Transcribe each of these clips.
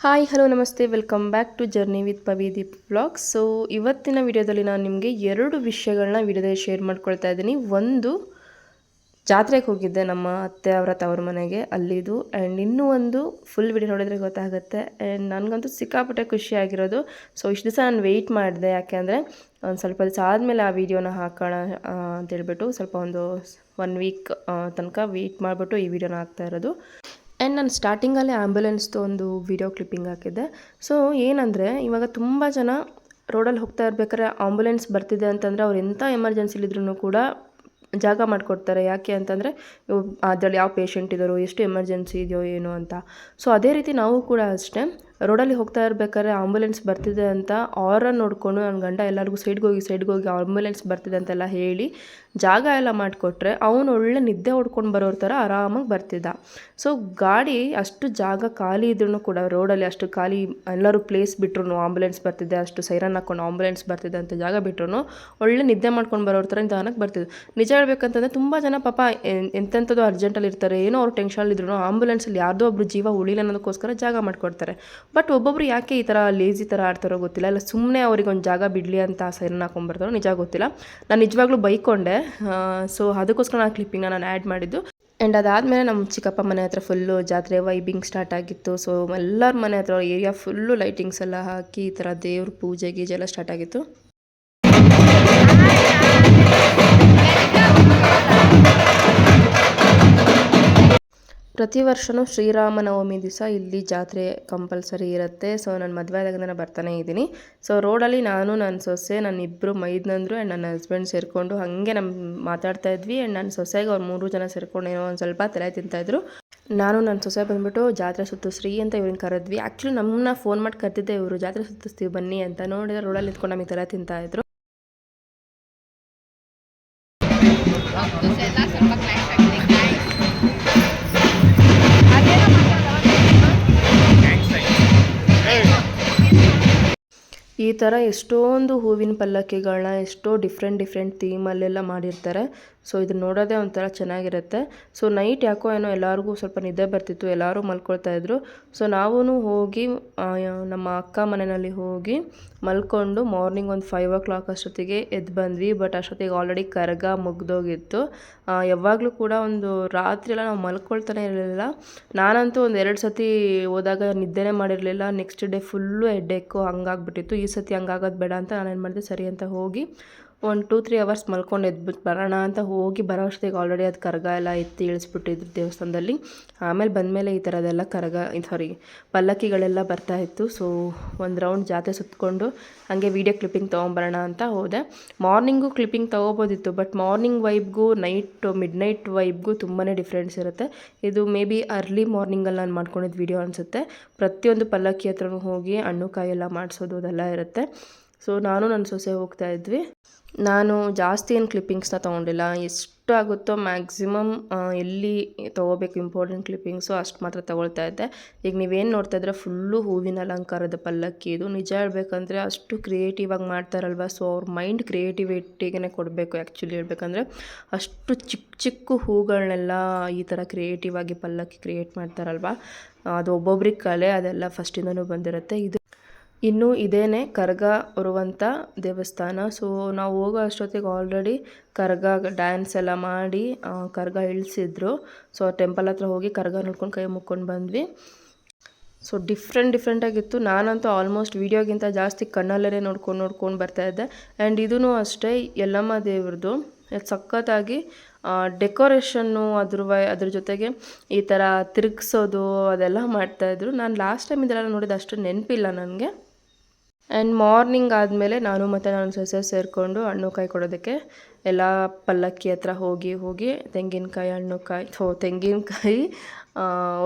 Hi hello ನಮಸ್ತೆ welcome back to journey with Pavideep vlogs. So ಇವತ್ತಿನ ವಿಡಿಯೋದಲ್ಲಿ ನಾನು ನಿಮಗೆ ಎರಡು ವಿಷಯಗಳನ್ನ ವಿಡಿಯೋದಲ್ಲಿ ಶೇರ್ ಮಾಡ್ಕೊಳ್ತಾ ಇದ್ದೀನಿ. ಒಂದು, ಜಾತ್ರೆಗೆ ಹೋಗಿದ್ದೆ ನಮ್ಮ ಅತ್ತೆ ಅವರ ತವ್ರ ಮನೆಗೆ, ಅಲ್ಲಿದು. ಆ್ಯಂಡ್ ಇನ್ನೂ ಒಂದು ಫುಲ್ ವಿಡಿಯೋ ನೋಡಿದ್ರೆ ಗೊತ್ತಾಗುತ್ತೆ. ಆ್ಯಂಡ್ ನನಗಂತೂ ಸಿಕ್ಕಾಪಟ್ಟೆ ಖುಷಿಯಾಗಿರೋದು. ಸೊ ಇಷ್ಟು ದಿವಸ ನಾನು ವೆಯ್ಟ್ ಮಾಡಿದೆ, ಯಾಕೆಂದರೆ ಒಂದು ಸ್ವಲ್ಪ ದಿವಸ ಆದಮೇಲೆ ಆ ವಿಡಿಯೋನ ಹಾಕೋಣ ಅಂತೇಳ್ಬಿಟ್ಟು ಸ್ವಲ್ಪ ಒಂದು 1 ವೀಕ್ ತನಕ ವೆಯ್ಟ್ ಮಾಡಿಬಿಟ್ಟು ಈ ವಿಡಿಯೋನ ಹಾಕ್ತಾ ಇರೋದು. ಆ್ಯಂಡ್ ನಾನು ಸ್ಟಾರ್ಟಿಂಗಲ್ಲೇ ಆ್ಯಂಬುಲೆನ್ಸ್ದು ಒಂದು ವಿಡಿಯೋ ಕ್ಲಿಪ್ಪಿಂಗ್ ಹಾಕಿದ್ದೆ. ಸೊ ಏನಂದರೆ, ಇವಾಗ ತುಂಬ ಜನ ರೋಡಲ್ಲಿ ಹೋಗ್ತಾ ಇರ್ಬೇಕಾದ್ರೆ ಆಂಬುಲೆನ್ಸ್ ಬರ್ತಿದೆ ಅಂತಂದರೆ ಅವ್ರು ಎಂಥ ಎಮರ್ಜೆನ್ಸಿಲಿದ್ರೂ ಕೂಡ ಜಾಗ ಮಾಡಿಕೊಡ್ತಾರೆ. ಯಾಕೆ ಅಂತಂದರೆ ಅದರಲ್ಲಿ ಯಾವ ಪೇಷಂಟ್ ಇದ್ದಾರೋ, ಎಷ್ಟು ಎಮರ್ಜೆನ್ಸಿ ಇದೆಯೋ ಏನೋ ಅಂತ. ಸೊ ಅದೇ ರೀತಿ ನಾವು ಕೂಡ ಅಷ್ಟೇ, ರೋಡಲ್ಲಿ ಹೋಗ್ತಾ ಇರ್ಬೇಕಾದ್ರೆ ಆಂಬುಲೆನ್ಸ್ ಬರ್ತಿದೆ ಅಂತ ಆರನ್ನು ನೋಡಿಕೊಂಡು ನನ್ನ ಗಂಡ ಎಲ್ಲರಿಗೂ ಸೈಡ್ಗೆ ಹೋಗಿ ಆಂಬುಲೆನ್ಸ್ ಬರ್ತಿದೆ ಅಂತೆಲ್ಲ ಹೇಳಿ ಜಾಗ ಎಲ್ಲ ಮಾಡಿಕೊಟ್ರೆ ಅವನು ಒಳ್ಳೆ ನಿದ್ದೆ ಹೊಡ್ಕೊಂಡು ಬರೋರ ಥರ ಆರಾಮಾಗಿ ಬರ್ತಿದ್ದ. ಸೊ ಗಾಡಿ ಅಷ್ಟು ಜಾಗ ಖಾಲಿ ಇದ್ರೂ ಕೂಡ, ರೋಡಲ್ಲಿ ಅಷ್ಟು ಖಾಲಿ ಎಲ್ಲರೂ ಪ್ಲೇಸ್ ಬಿಟ್ರು, ಆಂಬುಲೆನ್ಸ್ ಬರ್ತಿದೆ ಅಷ್ಟು ಸೈರನ್ ಹಾಕ್ಕೊಂಡು ಆಂಬುಲೆನ್ಸ್ ಬರ್ತಿದೆ ಅಂತ ಜಾಗ ಬಿಟ್ರು ಒಳ್ಳೆ ನಿದ್ದೆ ಮಾಡ್ಕೊಂಡು ಬರೋರ ಥರ ನಿಧಾನಕ್ಕೆ ಬರ್ತಿದ್ದು. ನಿಜ ಹೇಳ್ಬೇಕಂತಂದರೆ ತುಂಬ ಜನ ಪಾಪ ಎಂತೆಂಥದ್ದು ಅರ್ಜೆಂಟಲ್ಲಿ ಇರ್ತಾರೆ, ಏನೋ ಅವ್ರು ಟೆನ್ಷನಲ್ಲಿದ್ರು ಆಂಬುಲೆನ್ಸಲ್ಲಿ ಯಾರ್ದೋ ಒಬ್ರು ಜೀವ ಉಳಿಲ್ಲ ಅನ್ನೋದಕ್ಕೋಸ್ಕರ ಜಾಗ ಮಾಡಿಕೊಡ್ತಾರೆ. ಬಟ್ ಒಬ್ಬೊಬ್ರು ಯಾಕೆ ಈ ಥರ ಲೇಜಿ ಥರ ಆಡ್ತಾರೋ ಗೊತ್ತಿಲ್ಲ, ಇಲ್ಲ ಸುಮ್ಮನೆ ಅವ್ರಿಗೆ ಒಂದು ಜಾಗ ಬಿಡಲಿ ಅಂತ ಸೈರನ್ ಹಾಕೊಂಡ್ಬರ್ತಾರೋ ನಿಜ ಗೊತ್ತಿಲ್ಲ. ನಾನು ನಿಜವಾಗ್ಲೂ ಬೈಕೊಂಡೆ. ಸೊ ಅದಕ್ಕೋಸ್ಕರ ನಾನು ಕ್ಲಿಪ್ಪಿಂಗ್ನ ನಾನು ಆ್ಯಡ್ ಮಾಡಿದ್ದು. ಆ್ಯಂಡ್ ಅದಾದಮೇಲೆ ನಮ್ಮ ಚಿಕ್ಕಪ್ಪ ಮನೆ ಹತ್ರ ಫುಲ್ಲು ಜಾತ್ರೆ ವೈಬಿಂಗ್ ಸ್ಟಾರ್ಟ್ ಆಗಿತ್ತು. ಸೊ ಎಲ್ಲರ ಮನೆ ಹತ್ರ ಏರಿಯಾ ಫುಲ್ಲು ಲೈಟಿಂಗ್ಸ್ ಎಲ್ಲ ಹಾಕಿ ಈ ಥರ ದೇವ್ರ ಪೂಜೆ ಗೀಜೆ ಎಲ್ಲ ಸ್ಟಾರ್ಟ್ ಆಗಿತ್ತು. ಪ್ರತಿ ವರ್ಷವೂ ಶ್ರೀರಾಮನವಮಿ ದಿವಸ ಇಲ್ಲಿ ಜಾತ್ರೆ ಕಂಪಲ್ಸರಿ ಇರುತ್ತೆ. ಸೊ ನಾನು ಮದುವೆ ಆದಾಗಿಂದ ಬರ್ತಾನೆ ಇದ್ದೀನಿ. ಸೊ ರೋಡಲ್ಲಿ ನಾನು, ನನ್ನ ಸೊಸೆ, ನನ್ನ ಇಬ್ಬರು ಮೈದ್ನಂದ್ರು ಆ್ಯಂಡ್ ನನ್ನ ಹಸ್ಬೆಂಡ್ ಸೇರಿಕೊಂಡು ಹಾಗೆ ಮಾತಾಡ್ತಾ ಇದ್ವಿ. ಆ್ಯಂಡ್ ನನ್ನ ಸೊಸೆಗೆ ಅವ್ರು 3 ಜನ ಸೇರಿಕೊಂಡು ಏನೋ ಒಂದು ಸ್ವಲ್ಪ ತಲೆ ತಿಂತಾಯಿದ್ರು. ನಾನು ನನ್ನ ಸೊಸೆ ಬಂದುಬಿಟ್ಟು ಜಾತ್ರೆ ಸುತ್ತಿಸ್ರಿ ಅಂತ ಇವ್ರನ್ನ ಕರೆದ್ವಿ. ಆ್ಯಕ್ಚುಲಿ ನಮ್ಮನ್ನ ಫೋನ್ ಮಾಡಿ ಕರೆದಿದ್ದೆ ಇವರು, ಜಾತ್ರೆ ಸುತ್ತಿಸ್ತೀವಿ ಬನ್ನಿ ಅಂತ. ನೋಡಿದ್ರೆ ರೋಡಲ್ಲಿ ಇದ್ಕೊಂಡು ನಮಗೆ ತಲೆ ತಿಂತಾಯಿದ್ರು. ಈ ಥರ ಎಷ್ಟೊಂದು ಹೂವಿನ ಪಲ್ಲಕ್ಕಿಗಳನ್ನ ಎಷ್ಟೋ ಡಿಫ್ರೆಂಟ್ ಥೀಮಲ್ಲೆಲ್ಲ ಮಾಡಿರ್ತಾರೆ. ಸೊ ಇದನ್ನ ನೋಡೋದೇ ಒಂಥರ ಚೆನ್ನಾಗಿರುತ್ತೆ. ಸೊ ನೈಟ್ ಯಾಕೋ ಏನೋ ಎಲ್ಲರಿಗೂ ಸ್ವಲ್ಪ ನಿದ್ದೆ ಬರ್ತಿತ್ತು, ಎಲ್ಲರೂ ಮಲ್ಕೊಳ್ತಾಯಿದ್ರು. ಸೊ ನಾವೂ ಹೋಗಿ ನಮ್ಮ ಅಕ್ಕ ಮನೆಯಲ್ಲಿ ಹೋಗಿ ಮಲ್ಕೊಂಡು ಮಾರ್ನಿಂಗ್ ಒಂದು 5 o'clock ಅಷ್ಟೊತ್ತಿಗೆ ಎದ್ದು ಬಂದ್ವಿ. ಬಟ್ ಅಷ್ಟೊತ್ತಿಗೆ ಆಲ್ರೆಡಿ ಕರಗ ಮುಗ್ದೋಗಿತ್ತು. ಯಾವಾಗಲೂ ಕೂಡ ಒಂದು ರಾತ್ರಿ ಎಲ್ಲ ನಾವು ಮಲ್ಕೊಳ್ತಾನೆ ಇರಲಿಲ್ಲ. ನಾನಂತೂ ಒಂದು 2 ಸತಿ ಹೋದಾಗ ನಿದ್ದೆನೇ ಮಾಡಿರಲಿಲ್ಲ. ನೆಕ್ಸ್ಟ್ ಡೇ ಫುಲ್ಲು ಹೆಡ್ಡೇಕು ಹಂಗಾಗ್ಬಿಟ್ಟಿತ್ತು. ಈ ಸತಿ ಹಂಗಾಗೋದು ಬೇಡ ಅಂತ ನಾನೇನು ಮಾಡಿದೆ, ಸರಿ ಅಂತ ಹೋಗಿ ಒಂದು 2-3 hours ಮಲ್ಕೊಂಡು ಎದ್ಬಿಟ್ಟು ಬರೋಣ ಅಂತ ಹೋಗಿ ಬರೋ ಅಷ್ಟೊತ್ತಿಗೆ ಆಲ್ರೆಡಿ ಅದು ಕರಗ ಎಲ್ಲ ಎತ್ತಿ ಇಳಿಸ್ಬಿಟ್ಟಿದ್ರು ದೇವಸ್ಥಾನದಲ್ಲಿ. ಆಮೇಲೆ ಬಂದಮೇಲೆ ಈ ಥರದ್ದೆಲ್ಲ ಪಲ್ಲಕ್ಕಿಗಳೆಲ್ಲ ಬರ್ತಾಯಿತ್ತು. ಸೊ ಒಂದು ರೌಂಡ್ ಜಾತ್ರೆ ಸುತ್ತಕೊಂಡು ಹಾಗೆ ವೀಡಿಯೋ ಕ್ಲಿಪ್ಪಿಂಗ್ ತೊಗೊಂಬರೋಣ ಅಂತ ಹೋದೆ. ಮಾರ್ನಿಂಗು ಕ್ಲಿಪ್ಪಿಂಗ್ ತೊಗೋಬೋದಿತ್ತು, ಬಟ್ ಮಾರ್ನಿಂಗ್ ವೈಬ್ಗೂ ಮಿಡ್ ನೈಟ್ ವೈಬ್ಗೂ ತುಂಬಾ ಡಿಫ್ರೆನ್ಸ್ ಇರುತ್ತೆ. ಇದು ಮೇ ಬಿ ಅರ್ಲಿ ಮಾರ್ನಿಂಗಲ್ಲಿ ನಾನು ಮಾಡ್ಕೊಂಡಿದ್ದು ವೀಡಿಯೋ ಅನಿಸುತ್ತೆ. ಪ್ರತಿಯೊಂದು ಪಲ್ಲಕ್ಕಿ ಹತ್ರನೂ ಹೋಗಿ ಹಣ್ಣು ಕಾಯಿ ಎಲ್ಲ ಮಾಡಿಸೋದು ಅದೆಲ್ಲ ಇರುತ್ತೆ. ಸೊ ನಾನು ನನ್ನ ಸೊಸೆ ಹೋಗ್ತಾ ಇದ್ವಿ. ನಾನು ಜಾಸ್ತಿ ಏನು ಕ್ಲಿಪ್ಪಿಂಗ್ಸ್ನ ತೊಗೊಂಡಿಲ್ಲ, ಎಷ್ಟು ಆಗುತ್ತೋ ಮ್ಯಾಕ್ಸಿಮಮ್ ಎಲ್ಲಿ ತೊಗೋಬೇಕು ಇಂಪಾರ್ಟೆಂಟ್ ಕ್ಲಿಪ್ಪಿಂಗ್ಸು ಅಷ್ಟು ಮಾತ್ರ ತೊಗೊಳ್ತಾ ಇದ್ದೆ. ಈಗ ನೀವೇನು ನೋಡ್ತಾ ಇದ್ರೆ ಫುಲ್ಲು ಹೂವಿನ ಅಲಂಕಾರದ ಪಲ್ಲಕ್ಕಿ. ಇದು ನಿಜ ಹೇಳ್ಬೇಕಂದ್ರೆ ಅಷ್ಟು ಕ್ರಿಯೇಟಿವ್ ಆಗಿ ಮಾಡ್ತಾರಲ್ವ. ಸೊ ಅವ್ರ ಮೈಂಡ್ ಕ್ರಿಯೇಟಿವಿಟಿಗೆ ಕೊಡಬೇಕು. ಆ್ಯಕ್ಚುಲಿ ಹೇಳ್ಬೇಕಂದ್ರೆ ಅಷ್ಟು ಚಿಕ್ಕ ಹೂಗಳನ್ನೆಲ್ಲ ಈ ಥರ ಕ್ರಿಯೇಟಿವ್ ಆಗಿ ಪಲ್ಲಕ್ಕಿ ಕ್ರಿಯೇಟ್ ಮಾಡ್ತಾರಲ್ವ, ಅದು ಒಬ್ಬೊಬ್ರಿಗೆ ಕಲೆ, ಅದೆಲ್ಲ ಫಸ್ಟಿಂದನೂ ಬಂದಿರುತ್ತೆ. ಇನ್ನು ಇದೇನೆ ಕರಗ ಹೊರುವಂಥ ದೇವಸ್ಥಾನ. ಸೊ ನಾವು ಹೋಗೋ ಅಷ್ಟೊತ್ತಿಗೆ ಆಲ್ರೆಡಿ ಕರಗ ಡ್ಯಾನ್ಸ್ ಎಲ್ಲ ಮಾಡಿ ಕರಗ ಇಳಿಸಿದ್ರು. ಸೊ ಟೆಂಪಲ್ ಹತ್ರ ಹೋಗಿ ಕರಗ ನೋಡ್ಕೊಂಡು ಕೈ ಮುಕ್ಕೊಂಡು ಬಂದ್ವಿ. ಸೊ ಡಿಫ್ರೆಂಟಾಗಿತ್ತು. ನಾನಂತೂ ಆಲ್ಮೋಸ್ಟ್ ವೀಡಿಯೋಗಿಂತ ಜಾಸ್ತಿ ಕಣ್ಣಲ್ಲೇ ನೋಡ್ಕೊಂಡು ಬರ್ತಾಯಿದ್ದೆ. ಆ್ಯಂಡ್ ಇದೂ ಅಷ್ಟೇ ಯಲ್ಲಮ್ಮ ದೇವ್ರದ್ದು ಸಖತ್ತಾಗಿ ಡೆಕೋರೇಷನ್ನು ಅದ್ರ ಜೊತೆಗೆ ಈ ಥರ ತಿರುಗಿಸೋದು ಅದೆಲ್ಲ ಮಾಡ್ತಾಯಿದ್ರು. ನಾನು ಲಾಸ್ಟ್ ಟೈಮ್ ಇದೆಲ್ಲ ನೋಡಿದ ಅಷ್ಟು ನೆನಪಿಲ್ಲ ನನಗೆ. ಆ್ಯಂಡ್ ಮಾರ್ನಿಂಗ್ ಆದಮೇಲೆ ನಾನು ಮತ್ತು ನನ್ನ ಸೊಸೆ ಸೇರಿಕೊಂಡು ಹಣ್ಣು ಕಾಯಿ ಕೊಡೋದಕ್ಕೆ ಎಲ್ಲ ಪಲ್ಲಕ್ಕಿ ಹತ್ರ ಹೋಗಿ ತೆಂಗಿನಕಾಯಿ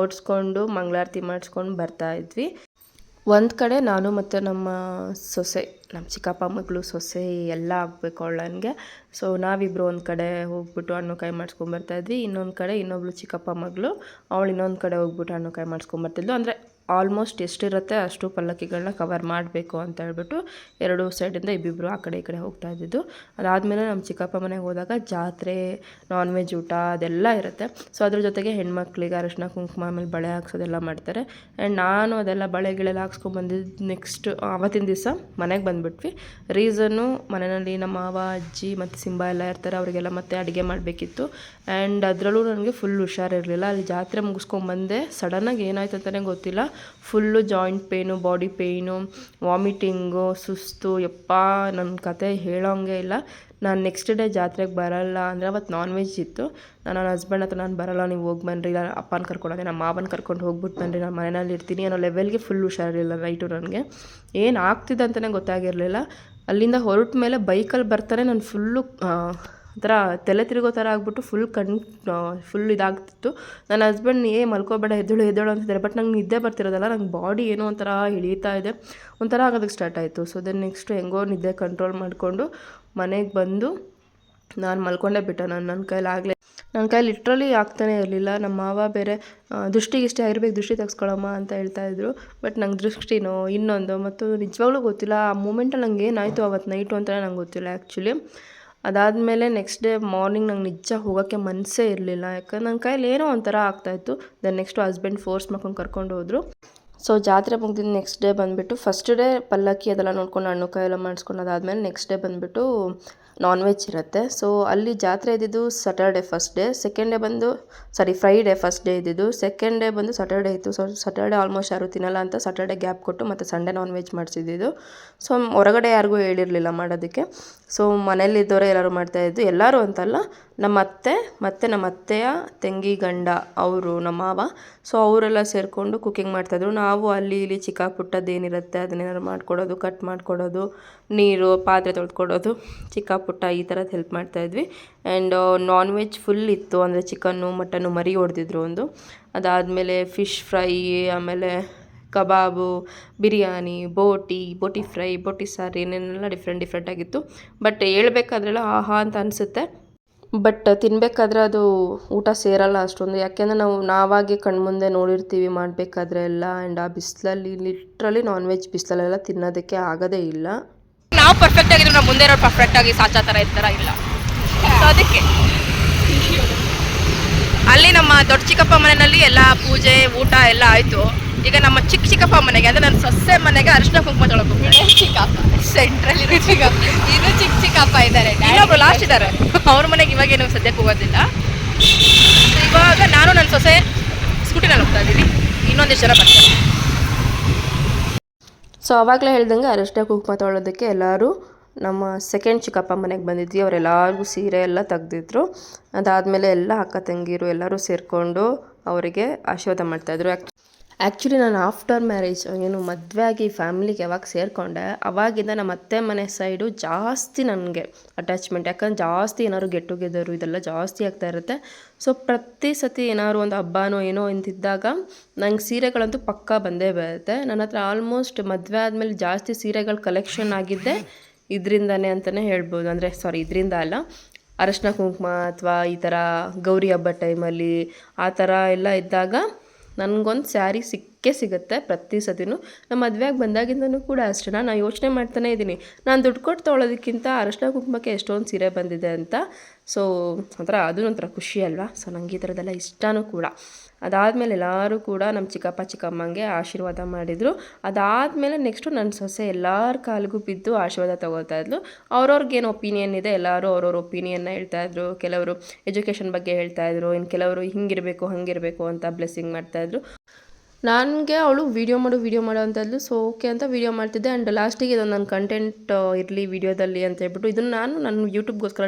ಓಡಿಸ್ಕೊಂಡು ಮಂಗಳಾರತಿ ಮಾಡಿಸ್ಕೊಂಡು ಬರ್ತಾಯಿದ್ವಿ. ಒಂದು ಕಡೆ ನಾನು ಮತ್ತು ನಮ್ಮ ಸೊಸೆ, ನಮ್ಮ ಚಿಕ್ಕಪ್ಪ ಮಗಳು ಸೊಸೆ ಎಲ್ಲ ಆಗಬೇಕು ಅವಳನಿಗೆ. ಸೊ ನಾವಿಬ್ಬರು ಒಂದು ಕಡೆ ಹೋಗ್ಬಿಟ್ಟು ಹಣ್ಣು ಕಾಯಿ ಮಾಡಿಸ್ಕೊಂಬರ್ತಾಯಿದ್ವಿ. ಇನ್ನೊಂದು ಕಡೆ ಇನ್ನೊಬ್ಳು ಚಿಕ್ಕಪ್ಪ ಮಗಳು, ಅವಳು ಇನ್ನೊಂದು ಕಡೆ ಹೋಗ್ಬಿಟ್ಟು ಹಣ್ಣು ಕಾಯಿ ಮಾಡಿಸ್ಕೊಂಬರ್ತಿದ್ಲು. ಅಂದರೆ ಆಲ್ಮೋಸ್ಟ್ ಎಷ್ಟಿರುತ್ತೆ ಅಷ್ಟು ಪಲ್ಲಕ್ಕಿಗಳನ್ನ ಕವರ್ ಮಾಡಬೇಕು ಅಂತ ಹೇಳ್ಬಿಟ್ಟು 2 ಸೈಡಿಂದ ಇಬ್ಬಿಬ್ಬರು ಆ ಕಡೆ ಈ ಕಡೆ ಹೋಗ್ತಾ ಇದ್ದಿದ್ದು. ಅದಾದಮೇಲೆ ನಮ್ಮ ಚಿಕ್ಕಪ್ಪ ಮನೆಗೆ ಹೋದಾಗ ಜಾತ್ರೆ, ನಾನ್ ವೆಜ್ ಊಟ ಅದೆಲ್ಲ ಇರುತ್ತೆ. ಸೊ ಅದ್ರ ಜೊತೆಗೆ ಹೆಣ್ಮಕ್ಳಿಗೆ ಅರಿಶಿನ ಕುಂಕುಮ ಆಮೇಲೆ ಬಳೆ ಹಾಕ್ಸೋದೆಲ್ಲ ಮಾಡ್ತಾರೆ. ಆ್ಯಂಡ್ ನಾನು ಅದೆಲ್ಲ ಬಳೆ ಗಿಳೆಲ್ಲ ಹಾಕ್ಸ್ಕೊಂಡ್ಬಂದಿದ್ದು ನೆಕ್ಸ್ಟ್ ಅವತ್ತಿನ ದಿವಸ ಮನೆಗೆ ಬಂದುಬಿಟ್ವಿ. ರೀಸನ್ನು ಮನೆಯಲ್ಲಿ ನಮ್ಮ ಮಾವ, ಅಜ್ಜಿ ಮತ್ತು ಸಿಂಬಾ ಎಲ್ಲ ಇರ್ತಾರೆ, ಅವರಿಗೆಲ್ಲ ಮತ್ತೆ ಅಡುಗೆ ಮಾಡಬೇಕಿತ್ತು. ಆ್ಯಂಡ್ ಅದರಲ್ಲೂ ನನಗೆ ಫುಲ್ ಹುಷಾರಿರಲಿಲ್ಲ. ಅಲ್ಲಿ ಜಾತ್ರೆ ಮುಗಿಸ್ಕೊಂಬಂದೆ, ಸಡನ್ನಾಗಿ ಏನಾಯ್ತು ಅಂತಲೇ ಗೊತ್ತಿಲ್ಲ. Full joint pain, body pain, vomiting, ಸುಸ್ತು. ಯಪ್ಪ ನನ್ನ ಕತೆ ಹೇಳೋಂಗೆ ಇಲ್ಲ. ನಾನು ನೆಕ್ಸ್ಟ್ ಡೇ ಜಾತ್ರೆಗೆ ಬರಲ್ಲ ಅಂದರೆ ಅವತ್ತು ನಾನ್ ವೆಜ್ ಇತ್ತು. ನನ್ನ ಹಸ್ಬೆಂಡ್ ಹತ್ರ ನಾನು ಬರಲ್ಲ, ನೀವು ಹೋಗಿ ಬನ್ನಿರಿ, ಇಲ್ಲ ಅಪ್ಪನ ಕರ್ಕೊಂಡೋದೆ, ನಮ್ಮ ಮಾವನ ಕರ್ಕೊಂಡು ಹೋಗ್ಬಿಟ್ಟು ಬನ್ನಿರಿ, ನಾನು ಮನೆಯಲ್ಲಿ ಇರ್ತೀನಿ ಅನ್ನೋ ಲೆವೆಲ್ಗೆ ಫುಲ್ ಹುಷಾರಿರಲಿಲ್ಲ ನೈಟು. ನನಗೆ ಏನು ಆಗ್ತಿದೆ ಅಂತಲೇ ಗೊತ್ತಾಗಿರಲಿಲ್ಲ. ಅಲ್ಲಿಂದ ಹೊರಟ ಮೇಲೆ ಬೈಕಲ್ಲಿ ಬರ್ತಾನೆ ನಾನು ಫುಲ್ಲು ಒಂಥರ ತಲೆ ತಿರುಗೋ ಥರ ಆಗ್ಬಿಟ್ಟು ಫುಲ್ ಇದಾಗ್ತಿತ್ತು. ನನ್ನ ಹಸ್ಬೆಂಡ್ ಮಲ್ಕೋಬೇಡ, ಎದ್ದೇಳು ಅಂತಿದ್ದಾರೆ. ಬಟ್ ನಂಗೆ ನಿದ್ದೆ ಬರ್ತಿರೋದಲ್ಲ, ನಂಗೆ ಬಾಡಿ ಏನೋ ಒಂಥರ ಹಿಡಿತಾ ಇದೆ, ಒಂಥರ ಆಗೋದಕ್ಕೆ ಸ್ಟಾರ್ಟ್ ಆಯಿತು. ಸೊ ದೆನ್ ನೆಕ್ಸ್ಟು ಹೆಂಗೋ ನಿದ್ದೆ ಕಂಟ್ರೋಲ್ ಮಾಡಿಕೊಂಡು ಮನೆಗೆ ಬಂದು ನಾನು ಮಲ್ಕೊಂಡೇ ಬಿಟ್ಟೆ. ನನ್ನ ಕೈಲಿ ಲಿಟ್ರಲಿ ಆಗ್ತಾನೆ ಇರಲಿಲ್ಲ. ನಮ್ಮ ಮಾವ ಬೇರೆ ದೃಷ್ಟಿಗಿಷ್ಟೇ ಆಗಿರ್ಬೇಕು, ದೃಷ್ಟಿ ತೆಗೆಸ್ಕೊಳಮ್ಮ ಅಂತ ಹೇಳ್ತಾಯಿದ್ರು. ಬಟ್ ನಂಗೆ ದೃಷ್ಟಿನೋ ಇನ್ನೊಂದು ಮತ್ತು ನಿಜವಾಗ್ಲೂ ಗೊತ್ತಿಲ್ಲ ಆ ಮೂಮೆಂಟಲ್ಲಿ ನಂಗೆ ಏನಾಯಿತು ಅವತ್ತು ನೈಟು ಅಂತಲೇ ನಂಗೆ ಗೊತ್ತಿಲ್ಲ ಆ್ಯಕ್ಚುಲಿ. ಅದಾದಮೇಲೆ ನೆಕ್ಸ್ಟ್ ಡೇ ಮಾರ್ನಿಂಗ್ ನಂಗೆ ನಿಜ ಹೋಗೋಕ್ಕೆ ಮನಸ್ಸೇ ಇರಲಿಲ್ಲ, ಯಾಕಂದ್ರೆ ನನ್ನ ಕೈಲಿ ಏನೋ ಒಂಥರ ಆಗ್ತಾಯಿತ್ತು. ದೆನ್ ನೆಕ್ಸ್ಟು ಹಸ್ಬೆಂಡ್ ಫೋರ್ಸ್ ಮಾಡ್ಕೊಂಡು ಕರ್ಕೊಂಡು ಹೋದರು. ಸೊ ಜಾತ್ರೆ ಮುಗಿದಿದ್ದು ನೆಕ್ಸ್ಟ್ ಡೇ ಬಂದುಬಿಟ್ಟು ಫಸ್ಟ್ ಡೇ ಪಲ್ಲಕ್ಕಿ ಅದೆಲ್ಲ ನೋಡ್ಕೊಂಡು ಹಣ್ಣು ಕಾಯಿ ಎಲ್ಲ ಮಾಡಿಸ್ಕೊಂಡು ಅದಾದಮೇಲೆ ನೆಕ್ಸ್ಟ್ ಡೇ ಬಂದುಬಿಟ್ಟು ನಾನ್ ವೆಜ್ ಇರುತ್ತೆ. ಸೊ ಅಲ್ಲಿ ಜಾತ್ರೆ ಇದ್ದಿದ್ದು Saturday first day, second day ಬಂದು ಫ್ರೈಡೇ ಫಸ್ಟ್ ಡೇ ಇದ್ದಿದ್ದು, ಸೆಕೆಂಡ್ ಡೇ ಬಂದು ಸ್ಯಾಟರ್ಡೆ ಇತ್ತು. ಸೊ ಸ್ಯಾಟರ್ಡೆ ಆಲ್ಮೋಸ್ಟ್ ಯಾರು ತಿನ್ನಲ್ಲ ಅಂತ ಸ್ಯಾಟರ್ಡೆ ಗ್ಯಾಪ್ ಕೊಟ್ಟು ಮತ್ತು ಸಂಡೇ ನಾನ್ ವೆಜ್ ಮಾಡಿಸಿದ್ದು. ಸೊ ಹೊರಗಡೆ ಯಾರಿಗೂ ಹೇಳಿರಲಿಲ್ಲ ಮಾಡೋದಕ್ಕೆ. ಸೊ ಮನೇಲಿದ್ದವರೇ ಎಲ್ಲರೂ ಮಾಡ್ತಾಯಿದ್ದು, ಎಲ್ಲರೂ ಅಂತಲ್ಲ, ನಮ್ಮ ಅತ್ತೆ ಮತ್ತು ನಮ್ಮ ಅತ್ತೆಯ ತಂಗಿ ಗಂಡ ಅವರು ನಮ್ಮ ಮಾವ. ಸೊ ಅವರೆಲ್ಲ ಸೇರಿಕೊಂಡು ಕುಕ್ಕಿಂಗ್ ಮಾಡ್ತಾಯಿದ್ರು. ನಾವು ಅಲ್ಲಿ ಇಲ್ಲಿ ಚಿಕ್ಕ ಪುಟ್ಟದ್ದೇನಿರುತ್ತೆ ಅದನ್ನೇನಾದ್ರು ಮಾಡಿಕೊಡೋದು, ಕಟ್ ಮಾಡಿಕೊಡೋದು, ನೀರು ಪಾತ್ರೆ ತೊಳೆದುಕೊಡೋದು, ಚಿಕ್ಕ ಪುಟ್ಟ ಈ ಥರದ್ದು ಹೆಲ್ಪ್ ಮಾಡ್ತಾಯಿದ್ವಿ. ಆ್ಯಂಡ್ ನಾನ್ ವೆಜ್ ಫುಲ್ ಇತ್ತು, ಅಂದರೆ ಚಿಕನ್ನು ಮಟನ್ನು ಮರಿ ಹೊಡೆದಿದ್ರು ಒಂದು. ಅದಾದಮೇಲೆ ಫಿಶ್ ಫ್ರೈ, ಆಮೇಲೆ ಕಬಾಬು, ಬಿರಿಯಾನಿ, ಬೋಟಿ ಫ್ರೈ, ಬೋಟಿ ಸಾರು, ಏನೇನೆಲ್ಲ ಡಿಫ್ರೆಂಟ್ ಆಗಿತ್ತು. ಬಟ್ ಹೇಳ್ಬೇಕಾದ್ರೆಲ್ಲ ಆಹಾ ಅಂತ ಅನಿಸುತ್ತೆ. ಬಟ್ ತಿನ್ನಬೇಕಾದ್ರೆ ಅದು ಊಟ ಸೇರಲ್ಲ ಅಷ್ಟೊಂದು, ಯಾಕೆಂದರೆ ನಾವಾಗೆ ಕಣ್ಮುಂದೆ ನೋಡಿರ್ತೀವಿ ಮಾಡಬೇಕಾದ್ರೆ ಎಲ್ಲ. ಆ್ಯಂಡ್ ಆ ಬಿಸಿಲಲ್ಲಿ ಲಿಟ್ರಲಿ ನಾನ್ ವೆಜ್ ಬಿಸಿಲಲ್ಲೆಲ್ಲ ತಿನ್ನೋದಕ್ಕೆ ಆಗೋದೇ ಇಲ್ಲ. ನಾವು ಪರ್ಫೆಕ್ಟ್ ಆಗಿದ್ರು, ನಾವು ಮುಂದೆ ಇರೋರು ಪರ್ಫೆಕ್ಟ್ ಆಗಿ ಸಾಚಾ ಥರ ಈ ಥರ ಇಲ್ಲ. ಸೊ ಅದಕ್ಕೆ ಅಲ್ಲಿ ನಮ್ಮ ದೊಡ್ಡ ಚಿಕ್ಕಪ್ಪ ಮನೆಯಲ್ಲಿ ಎಲ್ಲ ಪೂಜೆ ಊಟ ಎಲ್ಲ ಆಯಿತು. ಈಗ ನಮ್ಮ ಚಿಕ್ಕಪ್ಪ ಮನೆಗೆ ಅಂದರೆ ನನ್ನ ಸೊಸೆ ಮನೆಗೆ ಅರಿಶಿನ ಕುಂಕುಮ ತೊಗೊಳ್ಬೇಕು. ಚಿಕ್ಕಪ್ಪ ಸೆಂಟ್ರಲ್ಲಿ ಇದು ಚಿಕ್ಕಪ್ಪ ಇದ್ದಾರೆ, ಇನ್ನೊಬ್ರು ಲಾಸ್ಟ್ ಇದ್ದಾರೆ, ಅವ್ರ ಮನೆಗೆ ಇವಾಗೇನು ಸದ್ಯಕ್ಕೆ ಹೋಗೋದಿಲ್ಲ. ಇವಾಗ ನಾನು ನನ್ನ ಸೊಸೆ ಸ್ಕೂಟಿನಲ್ಲಿ ಹೋಗ್ತಾ ಇದ್ದೀವಿ, ಇನ್ನೊಂದಿಷ್ಟು ಜನ ಬರ್ತಾರೆ. ಸೊ ಆವಾಗಲೇ ಹೇಳ್ದಂಗೆ ಅರಿಶಿನ ಕುಂಕುಮ ತೊಗೊಳೋದಕ್ಕೆ ಎಲ್ಲರೂ ನಮ್ಮ ಸೆಕೆಂಡ್ ಚಿಕ್ಕಪ್ಪ ಮನೆಗೆ ಬಂದಿದ್ವಿ. ಅವರೆಲ್ಲರಿಗೂ ಸೀರೆ ಎಲ್ಲ ತೆಗ್ದಿದ್ರು. ಅದಾದಮೇಲೆ ಎಲ್ಲ ಅಕ್ಕ ತಂಗಿರು ಎಲ್ಲರೂ ಸೇರಿಕೊಂಡು ಅವರಿಗೆ ಆಶೀರ್ವಾದ ಮಾಡ್ತಾಯಿದ್ರು. ಆ್ಯಕ್ಚುಲಿ ನಾನು ಆಫ್ಟರ್ ಮ್ಯಾರೇಜ್ ಮದುವೆ ಆಗಿ ಫ್ಯಾಮಿಲಿಗೆ ಯಾವಾಗ ಸೇರಿಕೊಂಡೆ ಅವಾಗಿಂದ ನಮ್ಮ ಅತ್ತೆ ಮನೆ ಸೈಡು ಜಾಸ್ತಿ ನನಗೆ ಅಟ್ಯಾಚ್ಮೆಂಟ್. ಯಾಕಂದ್ರೆ ಜಾಸ್ತಿ ಏನಾದ್ರು ಗೆಟ್ ಟುಗೆದರು ಇದೆಲ್ಲ ಜಾಸ್ತಿ ಆಗ್ತಾ ಇರುತ್ತೆ. ಸೊ ಪ್ರತಿ ಸತಿ ಏನಾದ್ರು ಒಂದು ಹಬ್ಬನೋ ಏನೋ ಇಂತಿದ್ದಾಗ ನಂಗೆ ಸೀರೆಗಳಂತೂ ಪಕ್ಕಾ ಬಂದೇ ಬರುತ್ತೆ. ನನ್ನ ಹತ್ರ ಆಲ್ಮೋಸ್ಟ್ ಮದುವೆ ಆದಮೇಲೆ ಜಾಸ್ತಿ ಸೀರೆಗಳು ಕಲೆಕ್ಷನ್ ಆಗಿದ್ದೆ ಇದರಿಂದನೇ ಅಂತಲೇ ಹೇಳ್ಬೋದು. ಇದರಿಂದ ಅಲ್ಲ, ಅರಿಶಿನ ಕುಂಕುಮ ಅಥವಾ ಈ ಥರ ಗೌರಿ ಹಬ್ಬ ಟೈಮಲ್ಲಿ ಆ ಥರ ಎಲ್ಲ ಇದ್ದಾಗ ನನಗೊಂದು ಸ್ಯಾರಿ ಸಿಗುತ್ತೆ ಪ್ರತಿ ಸತಿನೂ. ನಮ್ಮ ಮದುವೆಯಾಗಿ ಬಂದಾಗಿಂದನೂ ಕೂಡ ಅಷ್ಟೇ ನಾನು ಯೋಚನೆ ಮಾಡ್ತಾನೇ ಇದ್ದೀನಿ, ನಾನು ದುಡ್ಡು ಕೊಟ್ಟು ತೊಗೊಳೋದಕ್ಕಿಂತ ಅರಿಶಿನ ಕುಂಕುಮಕ್ಕೆ ಎಷ್ಟೊಂದು ಸೀರೆ ಬಂದಿದೆ ಅಂತ. ಸೊ ಅದೂ ಒಂಥರ ಖುಷಿ ಅಲ್ವಾ. ಸೊ ನನಗೆ ಈ ಥರದ್ದೆಲ್ಲ ಇಷ್ಟನೂ ಕೂಡ. ಅದಾದಮೇಲೆ ಎಲ್ಲರೂ ಕೂಡ ನಮ್ಮ ಚಿಕ್ಕಪ್ಪ ಚಿಕ್ಕಮ್ಮಂಗೆ ಆಶೀರ್ವಾದ ಮಾಡಿದರು. ಅದಾದಮೇಲೆ ನೆಕ್ಸ್ಟು ನನ್ನ ಸೊಸೆ ಎಲ್ಲರ ಕಾಲಿಗೂ ಬಿದ್ದು ಆಶೀರ್ವಾದ ತೊಗೋತಾ ಇದ್ಲು. ಅವ್ರವ್ರಿಗೇನು ಒಪಿನಿಯನ್ ಇದೆ, ಎಲ್ಲರೂ ಅವ್ರವ್ರ ಒಪಿನಿಯನ್ನ ಹೇಳ್ತಾಯಿದ್ರು. ಕೆಲವರು ಎಜುಕೇಷನ್ ಬಗ್ಗೆ ಹೇಳ್ತಾಯಿದ್ರು, ಇನ್ನು ಕೆಲವರು ಹಿಂಗಿರಬೇಕು ಹಂಗಿರಬೇಕು ಅಂತ ಬ್ಲೆಸ್ಸಿಂಗ್ ಮಾಡ್ತಾಯಿದ್ರು. ನನಗೆ ಅವಳು ವೀಡಿಯೋ ಮಾಡು ಅಂತ ಇದ್ಲು. ಸೊ ಓಕೆ ಅಂತ ವೀಡಿಯೋ ಮಾಡ್ತಿದ್ದೆ. ಆ್ಯಂಡ್ ಲಾಸ್ಟಿಗೆ ಇದೊಂದು ನನ್ನ ಕಂಟೆಂಟ್ ಇರಲಿ ವೀಡಿಯೋದಲ್ಲಿ ಅಂತ ಹೇಳ್ಬಿಟ್ಟು ಇದನ್ನು ನಾನು ಯೂಟ್ಯೂಬ್ಗೋಸ್ಕರ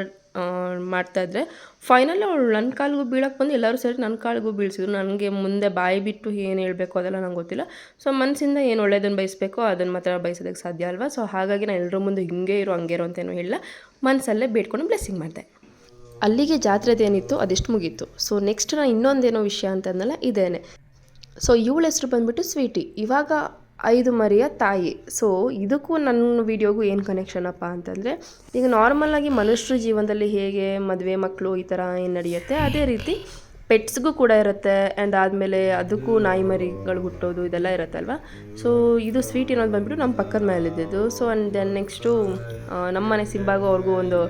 ಮಾಡ್ತಾಯಿದ್ರೆ ಫೈನಲಿ ಅವಳು ನನ್ನ ಕಾಲಿಗೂ ಬೀಳಕ್ಕೆ ಬಂದು ಎಲ್ಲರೂ ಸೇರಿ ನನ್ನ ಕಾಲಿಗೂ ಬೀಳಿಸಿದ್ರು. ನನಗೆ ಮುಂದೆ ಬಾಯಿ ಬಿಟ್ಟು ಏನು ಹೇಳಬೇಕು ಅದೆಲ್ಲ ನಂಗೆ ಗೊತ್ತಿಲ್ಲ. ಸೊ ಮನಸ್ಸಿಂದ ಏನು ಒಳ್ಳೆಯದನ್ನು ಬಯಸಬೇಕೋ ಅದನ್ನು ಮಾತ್ರ ಬಯಸೋದಕ್ಕೆ ಸಾಧ್ಯ ಅಲ್ವಾ. ಸೊ ಹಾಗಾಗಿ ನಾನು ಎಲ್ಲರ ಮುಂದೆ ಹಿಂಗೆ ಇರೋ ಹಂಗೆ ಇರೋ ಅಂತೇನೂ ಹೇಳಿಲ್ಲ, ಮನಸ್ಸಲ್ಲೇ ಬೇಡ್ಕೊಂಡು ಬ್ಲೆಸ್ಸಿಂಗ್ ಮಾಡಿದೆ. ಅಲ್ಲಿಗೆ ಜಾತ್ರೆದೇನಿತ್ತು ಅದೆಷ್ಟು ಮುಗೀತು. ಸೊ ನೆಕ್ಸ್ಟ್ ನಾನು ಇನ್ನೊಂದೇನೋ ವಿಷಯ ಅಂತಂದಲ್ಲ ಇದೇನೆ. ಸೊ ಇವಳ ಹೆಸರು ಬಂದುಬಿಟ್ಟು ಸ್ವೀಟಿ, ಇವಾಗ 5 ಮರಿಯ ತಾಯಿ. ಸೊ ಇದಕ್ಕೂ ನನ್ನ ವೀಡಿಯೋಗೂ ಏನು ಕನೆಕ್ಷನ್ ಅಪ್ಪ ಅಂತಂದರೆ, ಈಗ ನಾರ್ಮಲಾಗಿ ಮನುಷ್ಯರ ಜೀವನದಲ್ಲಿ ಹೇಗೆ ಮದುವೆ ಮಕ್ಕಳು ಈ ಥರ ಏನು ನಡೆಯುತ್ತೆ ಅದೇ ರೀತಿ ಪೆಟ್ಸ್ಗೂ ಕೂಡ ಇರುತ್ತೆ. ಆ್ಯಂಡ್ ಆದಮೇಲೆ ಅದಕ್ಕೂ ನಾಯಿ ಮರಿಗಳು ಹುಟ್ಟೋದು ಇದೆಲ್ಲ ಇರುತ್ತೆ ಅಲ್ವಾ. ಸೊ ಇದು ಸ್ವೀಟ್ ಅನ್ನೋದು ಬಂದುಬಿಟ್ಟು ನಮ್ಮ ಪಕ್ಕದ ಮನೇಲಿದ್ದು. ಸೊ ಆ್ಯಂಡ್ ದೆನ್ ನೆಕ್ಸ್ಟು ನಮ್ಮ ಮನೆ ಸಿಂಬಾಗೂ ಅವ್ರಿಗೂ ಒಂದು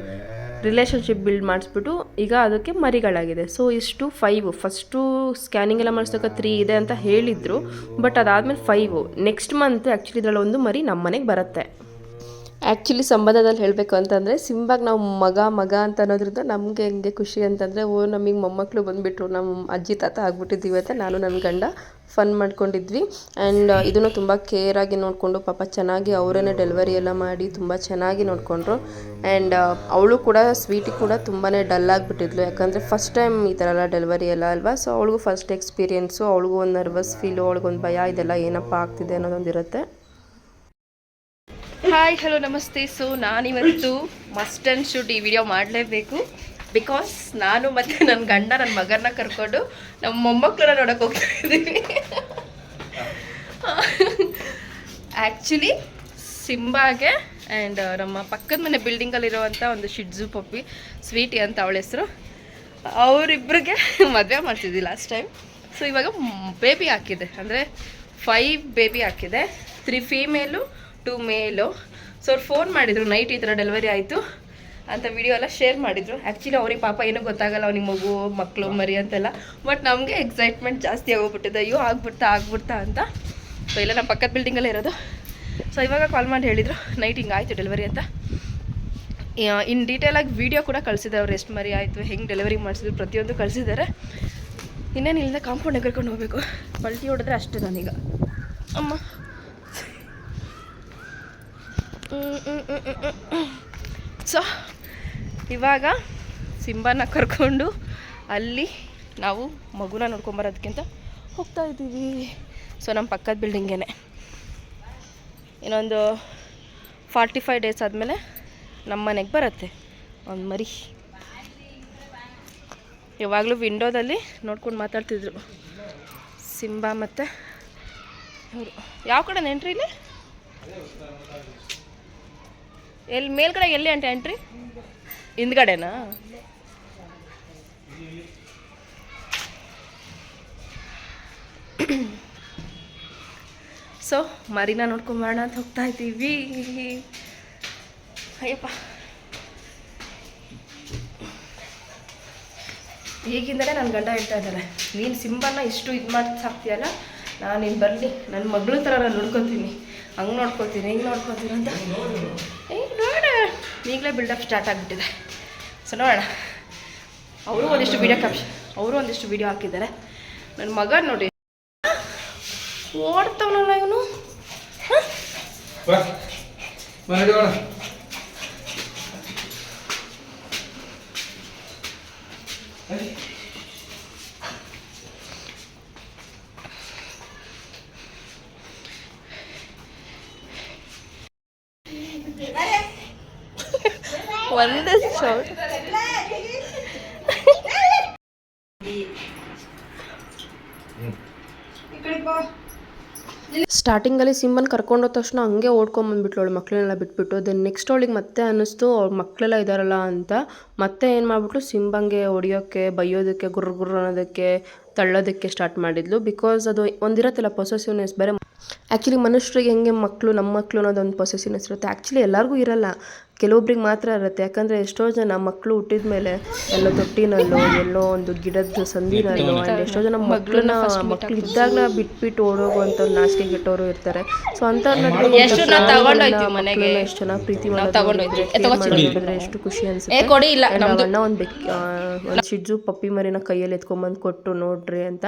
ರಿಲೇಷನ್ಶಿಪ್ ಬಿಲ್ಡ್ ಮಾಡಿಸ್ಬಿಟ್ಟು ಈಗ ಅದಕ್ಕೆ ಮರಿಗಳಾಗಿದೆ. ಸೊ ಇಷ್ಟು 5. ಫಸ್ಟು ಸ್ಕ್ಯಾನಿಂಗ್ ಎಲ್ಲ ಮಾಡಿಸ್ದಾಗ 3 ಇದೆ ಅಂತ ಹೇಳಿದರು. ಬಟ್ ಅದಾದಮೇಲೆ 5. ನೆಕ್ಸ್ಟ್ ಮಂತ್ ಆ್ಯಕ್ಚುಲಿ ಇದರಲ್ಲಿ ಒಂದು ಮರಿ ನಮ್ಮ ಮನೆಗೆ ಬರುತ್ತೆ. ಆ್ಯಕ್ಚುಲಿ ಸಂಬಂಧದಲ್ಲಿ ಹೇಳಬೇಕು ಅಂತಂದರೆ ಸಿಂಬಾಗೆ ನಾವು ಮಗ ಅಂತ ಅನ್ನೋದ್ರಿಂದ ನಮಗೆ ಹೆಂಗೆ ಖುಷಿ ಅಂತಂದರೆ ನಮಗೆ ಮೊಮ್ಮಕ್ಕಳು ಬಂದುಬಿಟ್ರು, ನಮ್ಮ ಅಜ್ಜಿ ತಾತ ಆಗ್ಬಿಟ್ಟಿದ್ದೀವಿ ಅಂತ ನಾನು ನನ್ನ ಗಂಡ ಫನ್ ಮಾಡ್ಕೊಂಡಿದ್ವಿ. ಆ್ಯಂಡ್ ಇದನ್ನು ತುಂಬ ಕೇರಾಗಿ ನೋಡಿಕೊಂಡು ಪಾಪ ಚೆನ್ನಾಗಿ ಅವರೇ ಡೆಲಿವರಿ ಎಲ್ಲ ಮಾಡಿ ತುಂಬ ಚೆನ್ನಾಗಿ ನೋಡಿಕೊಂಡ್ರು. ಆ್ಯಂಡ್ ಅವಳು ಕೂಡ ಸ್ವೀಟಿ ಕೂಡ ತುಂಬಾ ಡಲ್ ಆಗಿಬಿಟ್ಟಿದ್ಲು, ಯಾಕಂದರೆ ಫಸ್ಟ್ ಟೈಮ್ ಈ ಥರ ಎಲ್ಲ ಡೆಲಿವರಿ ಎಲ್ಲ ಅಲ್ವಾ. ಸೊ ಅವಳಿಗೂ ಫಸ್ಟ್ ಎಕ್ಸ್ಪೀರಿಯೆನ್ಸು, ಅವಳಿಗೂ ಒಂದು ನರ್ವಸ್ ಫೀಲು, ಅವಳಿಗೊಂದು ಭಯ, ಇದೆಲ್ಲ ಏನಪ್ಪ ಆಗ್ತಿದೆ ಅನ್ನೋದೊಂದಿರುತ್ತೆ. ಹಾಯ್ ಹಲೋ ನಮಸ್ತೆ. ಸೊ ನಾನಿವತ್ತು ಮಸ್ಟ್ ಆ್ಯಂಡ್ ಶುಡ್ ಈ ವಿಡಿಯೋ ಮಾಡಲೇಬೇಕು. ಬಿಕಾಸ್ ನಾನು ಮತ್ತು ನನ್ನ ಗಂಡ ನನ್ನ ಮಗನ ಕರ್ಕೊಂಡು ನಮ್ಮ ಮೊಮ್ಮಕ್ಕಳನ್ನ ನೋಡೋಕೆ ಹೋಗ್ತಾ ಇದ್ದೀವಿ. ಆ್ಯಕ್ಚುಲಿ ಸಿಂಬಾಗೆ ಆ್ಯಂಡ್ ನಮ್ಮ ಪಕ್ಕದ ಮನೆ ಬಿಲ್ಡಿಂಗಲ್ಲಿರುವಂಥ ಒಂದು ಶಿಡ್ಜು ಪಪ್ಪಿ ಸ್ವೀಟಿ ಅಂತ ಅವಳ ಹೆಸರು, ಅವರಿಬ್ಬರಿಗೆ ಮದುವೆ ಮಾಡ್ತಿದ್ವಿ ಲಾಸ್ಟ್ ಟೈಮ್. ಸೊ ಇವಾಗ ಬೇಬಿ ಹಾಕಿದೆ, ಅಂದರೆ 5 ಬೇಬಿ ಹಾಕಿದೆ, 3 ಫೀಮೇಲು 2 ಮೇಲು. ಸೊ ಅವ್ರು ಫೋನ್ ಮಾಡಿದರು, ನೈಟ್ ಈ ಥರ ಡೆಲಿವರಿ ಆಯಿತು ಅಂತ ವಿಡಿಯೋ ಎಲ್ಲ ಶೇರ್ ಮಾಡಿದರು. ಆ್ಯಕ್ಚುಲಿ ಅವ್ರಿಗೆ ಪಾಪ ಏನೂ ಗೊತ್ತಾಗಲ್ಲ, ಅವ್ನಿಗೆ ಮಕ್ಕಳು ಮರಿ ಅಂತೆಲ್ಲ. ಬಟ್ ನಮಗೆ ಎಕ್ಸೈಟ್ಮೆಂಟ್ ಜಾಸ್ತಿ ಆಗೋಗ್ಬಿಟ್ಟಿದೆ, ಅಯ್ಯೋ ಆಗ್ಬಿಡ್ತಾ ಅಂತ. ಸೊ ಇಲ್ಲ ನಮ್ಮ ಪಕ್ಕದ ಬಿಲ್ಡಿಂಗಲ್ಲೇ ಇರೋದು. ಸೊ ಇವಾಗ ಕಾಲ್ ಮಾಡಿ ಹೇಳಿದರು ನೈಟ್ ಹಿಂಗೆ ಆಯಿತು ಡೆಲಿವರಿ ಅಂತ. ಇನ್ ಡೀಟೇಲಾಗಿ ವಿಡಿಯೋ ಕೂಡ ಕಳಿಸಿದ್ದಾರೆ, ಅವ್ರು ಎಷ್ಟು ಮರಿ ಆಯಿತು, ಹೆಂಗೆ ಡೆಲಿವರಿ ಮಾಡಿಸಿದ್ರು ಪ್ರತಿಯೊಂದು ಕಳಿಸಿದ್ದಾರೆ. ಇನ್ನೇನು ಇಲ್ಲದೆ ಕಾಂಪೌಂಡ್ ಕರ್ಕೊಂಡು ಹೋಗಬೇಕು, ಪಲ್ಟಿ ಹೊಡೆದ್ರೆ ಅಷ್ಟೇ ನಾನೀಗ. ಅಮ್ಮ ಸೊ ಇವಾಗ ಸಿಂಬಾನ ಕರ್ಕೊಂಡು ಅಲ್ಲಿ ನಾವು ಮಗುನ ನೋಡ್ಕೊಂಬರೋದಕ್ಕಿಂತ ಹೋಗ್ತಾ ಇದ್ದೀವಿ. ಸೊ ನಮ್ಮ ಪಕ್ಕದ ಬಿಲ್ಡಿಂಗೇನೆ. ಇನ್ನೊಂದು 45 ಡೇಸ್ ಆದಮೇಲೆ ನಮ್ಮ ಮನೆಗೆ ಬರುತ್ತೆ ಒಂದು ಮರಿ. ಯಾವಾಗಲೂ ವಿಂಡೋದಲ್ಲಿ ನೋಡ್ಕೊಂಡು ಮಾತಾಡ್ತಿದ್ರು ಸಿಂಬಾ ಮತ್ತು ಅವರು. ಯಾವ ಕಡೆ ಎಂಟ್ರಿ ಇಲ್ಲಿ? ಎಲ್ಲಿ ಮೇಲ್ಗಡೆ ಎಲ್ಲಿ ಅಂತ ಎಂಟ್ರಿ? ಹಿಂದ್ಗಡೆನಾ? ಸೊ ಮರಿನ ನೋಡ್ಕೊಂಬರೋಣ ಅಂತ ಹೋಗ್ತಾ ಇದ್ದೀವಿ. ಅಯ್ಯಪ್ಪ, ಈಗಿಂದಲೇ ನನ್ನ ಗಂಡ ಹೇಳ್ತಾ ಇದ್ದಾರೆ, ನೀನು ಸಿಂಬಾನ ಇಷ್ಟು ಇದು ಮಾಡಿ ಸಾಕ್ತೀಯಲ್ಲ, ನಾನು ಇನ್ನು ಬರಲಿ ನನ್ನ ಮಗಳ ಥರ ನಾನು ನೋಡ್ಕೊತೀನಿ, ಹಂಗೆ ನೋಡ್ಕೊತೀನಿ ಹಿಂಗೆ ನೋಡ್ಕೊತೀನಿ ಅಂತ. ನೋಡ ಈಗಲೇ ಬಿಲ್ಡಪ್ ಸ್ಟಾರ್ಟ್ ಆಗಿಬಿಟ್ಟಿದೆ. ಸೊ ನೋಡೋಣ. ಅವರು ಒಂದಿಷ್ಟು ವಿಡಿಯೋ ಹಾಕಿದ್ದಾರೆ. ನನ್ನ ಮಗ ನೋಡಿ ಓಡ್ತವನಲ್ಲ ಇವನು. ಒಂದೇ ಸೌಂಡ್. ಸ್ಟಾರ್ಟಿಂಗಲ್ಲಿ ಸಿಂಬನ್ ಕರ್ಕೊಂಡೋದ ತಕ್ಷಣ ಹಂಗೆ ಓಡ್ಕೊಂಬಂದ್ಬಿಟ್ಲು ಅವಳು ಮಕ್ಕಳನ್ನೆಲ್ಲ ಬಿಟ್ಬಿಟ್ಟು. ದೆನ್ ನೆಕ್ಸ್ಟ್ ಅವಳಿಗೆ ಮತ್ತೆ ಅನ್ನಿಸ್ತು ಅವ್ಳ ಮಕ್ಕಳೆಲ್ಲ ಇದ್ದಾರಲ್ಲ ಅಂತ. ಮತ್ತೆ ಏನು ಮಾಡಿಬಿಟ್ಲು, ಸಿಂಬಂಗೆ ಹೊಡಿಯೋಕ್ಕೆ, ಬೈಯೋದಕ್ಕೆ, ಗುರ್ರ ಅನ್ನೋದಕ್ಕೆ, ತಳ್ಳೋದಕ್ಕೆ ಸ್ಟಾರ್ಟ್ ಮಾಡಿದ್ಲು. ಬಿಕಾಸ್ ಅದು ಒಂದಿರತ್ತಲ್ಲ ಪೊಸೆಸಿವ್ನೆಸ್. ಬೇರೆ ಆ್ಯಕ್ಚುಲಿ ಮನುಷ್ಯರಿಗೆ ಹೆಂಗೆ ನಮ್ಮ ಮಕ್ಕಳು ಅನ್ನೋದೊಂದು ಪೊಸೆಸಿವ್ನೆಸ್ ಇರುತ್ತೆ. ಆ್ಯಕ್ಚುಲಿ ಎಲ್ಲರಿಗೂ ಇರಲ್ಲ, ಕೆಲವೊಬ್ರಿಗೆ ಮಾತ್ರ ಇರುತ್ತೆ. ಯಾಕಂದರೆ ಎಷ್ಟೋ ಜನ ಮಕ್ಕಳು ಹುಟ್ಟಿದ ಮೇಲೆ ಎಲ್ಲೋ ತೊಟ್ಟಿನಲ್ಲೋ ಎಲ್ಲೋ ಒಂದು ಗಿಡದ ಸಂದಿನಲ್ಲೋ, ಆ್ಯಂಡ್ ಎಷ್ಟೋ ಜನ ಮಕ್ಕಳು ಇದ್ದಾಗಲೇ ಬಿಟ್ಬಿಟ್ಟು ಓಡೋಗುವಂಥವ್ರು ನಾಚಿಕೆ ಗೆಟ್ಟವರು ಇರ್ತಾರೆ. ಸೊ ಅಂಥವ್ರನ್ನ ಎಷ್ಟು ಚೆನ್ನಾಗಿ ಪ್ರೀತಿ ಮಾಡೋದ್ರೆ ಎಷ್ಟು ಖುಷಿ ಅನಿಸುತ್ತೆ. ಅಣ್ಣ ಒಂದು ಶಿಡ್ಜು ಪಪ್ಪಿ ಮರಿನ ಕೈಯಲ್ಲಿ ಎತ್ಕೊಂಬಂದು ಕೊಟ್ಟು ನೋಡ್ರಿ ಅಂತ.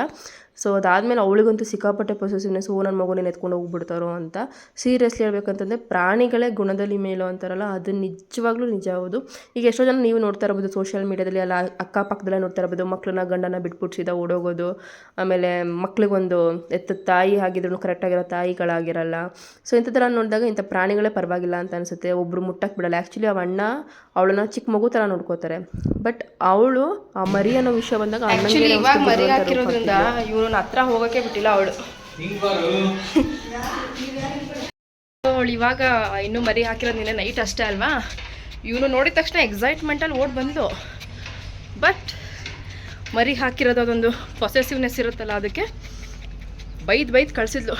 ಸೊ ಅದಾದಮೇಲೆ ಅವಳಿಗಂತೂ ಸಿಕ್ಕಾಪಟ್ಟೆ ಪೊಸೆಸಿವ್ನೆಸ್, ನನ್ನ ಮಗುನೇನು ಎತ್ಕೊಂಡು ಹೋಗ್ಬಿಡ್ತಾರೋ ಅಂತ. ಸೀರಿಯಸ್ಲಿ ಹೇಳ್ಬೇಕಂತಂದರೆ ಪ್ರಾಣಿಗಳೇ ಗುಣದಲ್ಲಿ ಮೇಲೋ ಅಂತಾರಲ್ಲ, ಅದು ನಿಜವಾಗ್ಲೂ ನಿಜ ಹೌದು. ಈಗ ಎಷ್ಟೋ ಜನ ನೀವು ನೋಡ್ತಾ ಇರ್ಬೋದು ಸೋಷಿಯಲ್ ಮೀಡಿಯಾದಲ್ಲಿ ಎಲ್ಲ, ಅಕ್ಕಪಕ್ಕದಲ್ಲೇ ನೋಡ್ತಾ ಇರ್ಬೋದು, ಮಕ್ಕಳನ್ನ ಗಂಡನ ಬಿಟ್ಬಿಟ್ಟು ಸೀದಾ ಓಡೋಗೋದು. ಆಮೇಲೆ ಮಕ್ಳಿಗೊಂದು ತಾಯಿ ಆಗಿದ್ರು ಕರೆಕ್ಟಾಗಿರೋ ತಾಯಿಗಳಾಗಿರಲ್ಲ. ಸೊ ಇಂಥದ್ದೆಲ್ಲ ನೋಡಿದಾಗ ಇಂಥ ಪ್ರಾಣಿಗಳೇ ಪರವಾಗಿಲ್ಲ ಅಂತ ಅನಿಸುತ್ತೆ. ಒಬ್ಬರು ಮುಟ್ಟಕ್ಕೆ ಬಿಡಲ್ಲ. ಆ್ಯಕ್ಚುಲಿ ಆ ಅಣ್ಣ ಅವಳನ್ನ ಚಿಕ್ಕ ಮಗು ಥರ ನೋಡ್ಕೋತಾರೆ. ಬಟ್ ಅವಳು ಆ ಮರಿ ಅನ್ನೋ ವಿಷಯ ಬಂದಾಗ ಇವಾಗ ಮರಿ ಹಾಕಿರೋದ್ರಿಂದ ಇವ್ರನ್ನ ಹತ್ರ ಹೋಗೋಕ್ಕೆ ಬಿಟ್ಟಿಲ್ಲ ಅವಳು. ಇವಾಗ ಇನ್ನೂ ಮರಿ ಹಾಕಿರೋದು ನಿನ್ನೆ ನೈಟ್ ಅಷ್ಟೇ ಅಲ್ವಾ. ಇವನು ನೋಡಿದ ತಕ್ಷಣ ಎಕ್ಸೈಟ್ಮೆಂಟಲ್ಲಿ ಓಡಿ ಬಂದು. ಬಟ್ ಮರಿ ಹಾಕಿರೋದು ಅದೊಂದು ಪೊಸೆಸಿವ್ನೆಸ್ ಇರುತ್ತಲ್ಲ, ಅದಕ್ಕೆ ಬೈದು ಕಳಿಸಿದ್ಲು.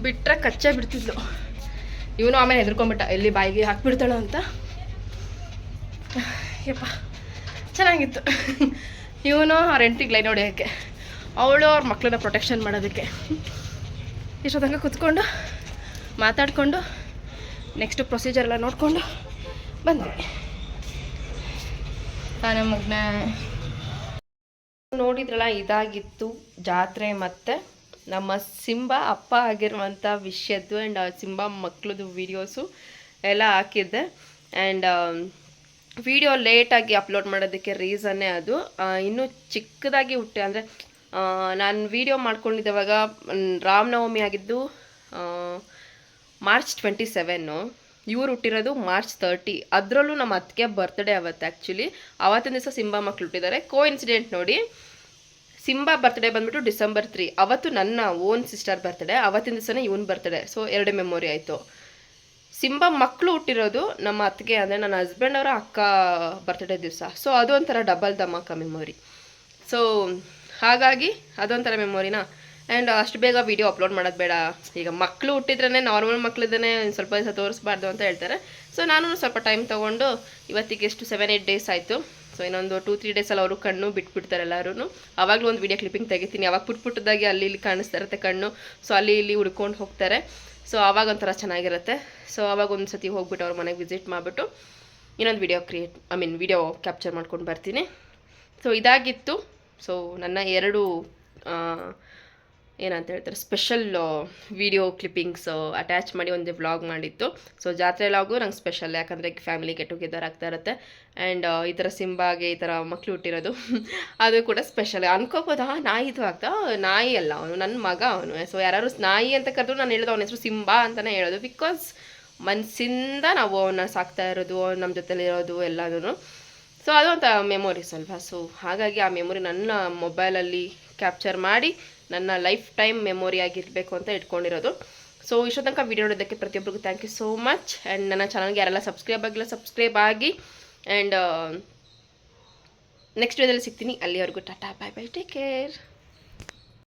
ಬಿಟ್ಟರೆ ಕಚ್ಚೆ ಬಿಡ್ತಿದ್ಲು. ಇವನು ಆಮೇಲೆ ಹೆದರ್ಕೊಂಬಿಟ್ಟ, ಎಲ್ಲಿ ಬಾಯಿಗೆ ಹಾಕ್ಬಿಡ್ತಾಳೋ ಅಂತ. ಯಪ್ಪ ಚೆನ್ನಾಗಿತ್ತು. ಇವನು ಅವ್ರ ಹೆಂಡ್ತಿಗೆ ಲೈನ್ ಹೊಡೆಯೋಕ್ಕೆ, ಅವಳು ಅವ್ರ ಮಕ್ಕಳನ್ನ ಪ್ರೊಟೆಕ್ಷನ್ ಮಾಡೋದಕ್ಕೆ. ಇಷ್ಟೊತ್ತಂಗೆ ಕೂತ್ಕೊಂಡು ಮಾತಾಡಿಕೊಂಡು ನೆಕ್ಸ್ಟ್ ಪ್ರೊಸೀಜರ್ ಎಲ್ಲ ನೋಡಿಕೊಂಡು ಬಂದ್ವಿ. ನಮ್ಮ ಮಗನ ನೋಡಿದ್ರಲ್ಲ, ಇದಾಗಿತ್ತು ಜಾತ್ರೆ ಮತ್ತು ನಮ್ಮ ಸಿಂಬಾ ಅಪ್ಪ ಆಗಿರುವಂಥ ವಿಷಯದ್ದು ಆ್ಯಂಡ್ ಸಿಂಬಾ ಮಕ್ಕಳದು ವೀಡಿಯೋಸು ಎಲ್ಲ ಹಾಕಿದ್ದೆ. ಆ್ಯಂಡ್ ವಿಡಿಯೋ ಲೇಟಾಗಿ ಅಪ್ಲೋಡ್ ಮಾಡೋದಕ್ಕೆ ರೀಸನ್ನೇ ಅದು. ಇನ್ನೂ ಚಿಕ್ಕದಾಗಿ ಹುಟ್ಟೆ, ಅಂದರೆ ನಾನು ವಿಡಿಯೋ ಮಾಡ್ಕೊಂಡಿದ್ದವಾಗ ರಾಮನವಮಿ ಆಗಿದ್ದು ಮಾರ್ಚ್ 27, ಇವ್ರು ಹುಟ್ಟಿರೋದು ಮಾರ್ಚ್ 30. ಅದರಲ್ಲೂ ನಮ್ಮ ಅತ್ತಿಗೆ ಬರ್ತ್ಡೇ ಅವತ್ತು. ಆ್ಯಕ್ಚುಲಿ ಅವತ್ತಿನ ದಿವಸ ಸಿಂಬಾ ಮಕ್ಳು ಹುಟ್ಟಿದ್ದಾರೆ. ಇನ್ಸಿಡೆಂಟ್ ನೋಡಿ, ಸಿಂಬಾ ಬರ್ತ್ಡೇ ಬಂದ್ಬಿಟ್ಟು December 3. ಅವತ್ತು ನನ್ನ ಓನ್ ಸಿಸ್ಟರ್ ಬರ್ತ್ಡೇ, ಅವತ್ತಿನ ದಿವಸನೇ ಇವನ್ ಬರ್ತ್ಡೇ. ಸೊ 2 ಮೆಮೊರಿ ಆಯಿತು. ಸಿಂಬಾ ಮಕ್ಕಳು ಹುಟ್ಟಿರೋದು ನಮ್ಮ ಅತ್ತಿಗೆ, ಅಂದರೆ ನನ್ನ ಹಸ್ಬೆಂಡ್ ಅವರ ಅಕ್ಕ ಬರ್ತ್ಡೇ ದಿವಸ. ಸೊ ಅದು ಒಂಥರ ಡಬಲ್ ಧಮಾಕ ಮೆಮೊರಿ. ಸೊ ಹಾಗಾಗಿ ಅದೊಂಥರ ಮೆಮೊರಿನ. ಆ್ಯಂಡ್ ಅಷ್ಟು ಬೇಗ ವೀಡಿಯೋ ಅಪ್ಲೋಡ್ ಮಾಡೋದು ಬೇಡ, ಈಗ ಮಕ್ಕಳು ಹುಟ್ಟಿದ್ರೇ ನಾರ್ಮಲ್ ಮಕ್ಕಳಿದ್ದನೇ ಸ್ವಲ್ಪ ದಿವಸ ತೋರಿಸ್ಬಾರ್ದು ಅಂತ ಹೇಳ್ತಾರೆ. ಸೊ ನಾನು ಸ್ವಲ್ಪ ಟೈಮ್ ತೊಗೊಂಡು ಇವತ್ತಿಗೆ ಎಷ್ಟು 7-8 ಡೇಸ್ ಆಯಿತು. ಸೊ ಇನ್ನೊಂದು 2-3 ಡೇಸಲ್ಲಿ ಅವರು ಕಣ್ಣು ಬಿಟ್ಬಿಡ್ತಾರೆ ಎಲ್ಲರೂ. ಆವಾಗಲೂ ಒಂದು ವೀಡಿಯೋ ಕ್ಲಿಪ್ಪಿಂಗ್ ತೆಗಿತೀನಿ. ಅವಾಗ ಪುಟ್ಟದಾಗಿ ಅಲ್ಲಿ ಇಲ್ಲಿ ಕಾಣಿಸ್ತಾ ಇರುತ್ತೆ ಕಣ್ಣು. ಸೊ ಅಲ್ಲಿ ಇಲ್ಲಿ ಹುಡ್ಕೊಂಡು ಹೋಗ್ತಾರೆ. ಸೊ ಆವಾಗ ಒಂಥರ ಚೆನ್ನಾಗಿರುತ್ತೆ. ಸೊ ಆವಾಗ ಒಂದು ಸತಿ ಹೋಗ್ಬಿಟ್ಟು ಅವ್ರ ಮನೆಗೆ ವಿಸಿಟ್ ಮಾಡಿಬಿಟ್ಟು ಇನ್ನೊಂದು ವಿಡಿಯೋ ಕ್ಯಾಪ್ಚರ್ ಮಾಡ್ಕೊಂಡು ಬರ್ತೀನಿ. ಸೊ ಇದಾಗಿತ್ತು. ಸೊ ನನ್ನ 2 ಏನಂತ ಹೇಳ್ತಾರೆ ಸ್ಪೆಷಲ್ ವಿಡಿಯೋ ಕ್ಲಿಪ್ಪಿಂಗ್ಸ್ ಅಟ್ಯಾಚ್ ಮಾಡಿ ಒಂದು ವ್ಲಾಗ್ ಮಾಡಿತ್ತು. ಸೊ ಜಾತ್ರೆ ವ್ಲಾಗು ನಂಗೆ ಸ್ಪೆಷಲ್, ಯಾಕಂದರೆ ಫ್ಯಾಮಿಲಿ ಗೆಟ್ ಟುಗೆದರ್ ಆಗ್ತಾ ಇರುತ್ತೆ. ಆ್ಯಂಡ್ ಈ ಥರ ಸಿಂಬಾಗೆ ಈ ಥರ ಮಕ್ಕಳು ಹುಟ್ಟಿರೋದು ಅದು ಕೂಡ ಸ್ಪೆಷಲ್. ಅನ್ಕೋಬೋದಾ ನಾಯಿದು ಆಗ್ತಾ, ನಾಯಿ ಅಲ್ಲ ಅವನು, ನನ್ನ ಮಗ ಅವನು. ಸೊ ಯಾರು ನಾಯಿ ಅಂತ ಕರೆದ್ರು ನಾನು ಹೇಳೋದು ಅವನ ಹೆಸರು ಸಿಂಬಾ ಅಂತಲೇ ಹೇಳೋದು. ಬಿಕಾಸ್ ಮನಸ್ಸಿಂದ ನಾವು ಅವನ್ನ ಸಾಕ್ತಾ ಇರೋದು, ನಮ್ಮ ಜೊತೆಲಿರೋದು ಎಲ್ಲದೂ. ಸೊ ಅದು ಅಂತ ಮೆಮೊರೀಸ್ ಅಲ್ವಾ. ಸೊ ಹಾಗಾಗಿ ಆ ಮೆಮೊರಿ ನನ್ನ ಮೊಬೈಲಲ್ಲಿ ಕ್ಯಾಪ್ಚರ್ ಮಾಡಿ ನನ್ನ ಲೈಫ್ ಟೈಮ್ ಮೆಮೊರಿ ಆಗಿರಬೇಕು ಅಂತ ಇಟ್ಕೊಂಡಿರೋದು. ಸೊ ಇಷ್ಟೋ ತನಕ ವೀಡಿಯೋ ನೋಡೋದಕ್ಕೆ ಪ್ರತಿಯೊಬ್ಬರಿಗೂ thank you so much. And ನನ್ನ ಚಾನಲ್ಗೆ ಯಾರೆಲ್ಲ ಸಬ್ಸ್ಕ್ರೈಬ್ ಆಗಿ. ಆ್ಯಂಡ್ ನೆಕ್ಸ್ಟ್ ವಿಡಿಯೋದಲ್ಲಿ ಸಿಗ್ತೀನಿ. ಅಲ್ಲಿವರೆಗೂ Tata, bye bye, take care.